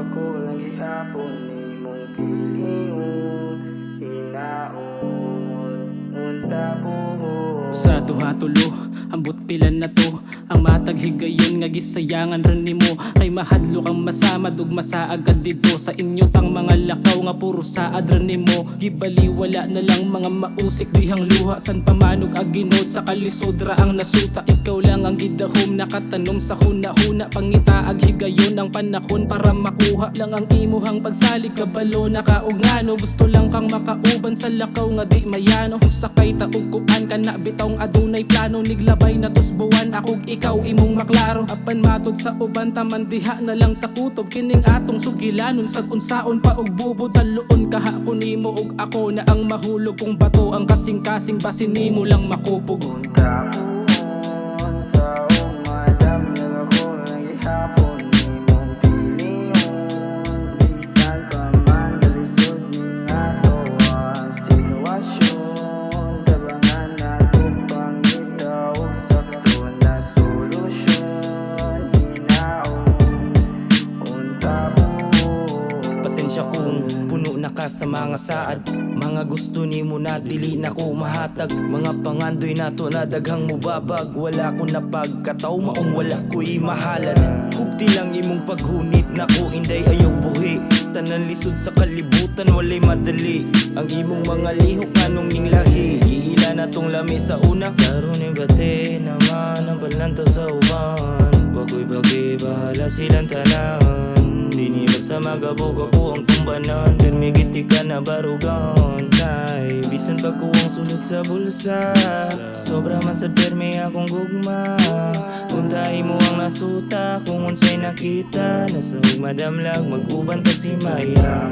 ako lang gihapon nimong pilingon, hinaon unta buhok. Sa duha tulo, ambot pilan na to ang matag higayon nga gisayangan ron nimo. Kay mahadlo kang masama ug masaagad dito sa inyo tang mga lakaw nga puro saad ron nimo. Gibaliwala na lang mga mausik dihang luha, san pamanog aginod sa kalisod ra ang nasuta. Ikaw lang ang gidahom nakatanom sa huna-huna, pangitaag higayon ang panahon para makuha lang ang imuhang pagsalig kabalo nakaugano. Gusto lang kang makauban sa lakaw nga di mayano, sakay tauguan ka na bitong adunay plano. Niglabay na tusbuan akog ikaw imong maklaro, apan matod sa uban taman diha na lang takutob kining atong sugilanon. Sa unsaon pa og bubod sa luon kahapon nimo ug ako na ang mahulog kung bato ang kasing-kasing basin nimo lang makupog. Unta buhon sa umadam lang ako lang gihapon nimong pilingon, bisan pa man kalisod ning ato ang sitwasyon. Tabangan nato pangitaw og sakto na solusyon, hinaon unta buhon. Pasensya kung puno na ka sa mga saad, mga gusto ni mo na dili na ko mahatag. Mga pangandoy nato na daghang mubabag, wala ko na pagkataw maong wala ko'y mahalad. Hugti lang imong paghunit na ko inday ayaw buhi, tanan lisod sa kalibutan walay madali. Ang imong mga lihok anong ning lahi, giila na tong lami sa una. Karon ni bate naman ang palanta sa uban, wako'y bagay bahala silang tanan. Dini basta magabog ako ang tumbanan, permigiti ka na barugan. Kay bisan pa ko ang sunod sa bulsa, sobra man sa perme akong gugma. Untahi mo ang nasuta kung unsay nakita, nasa madamlag mag-uban ta si Maya.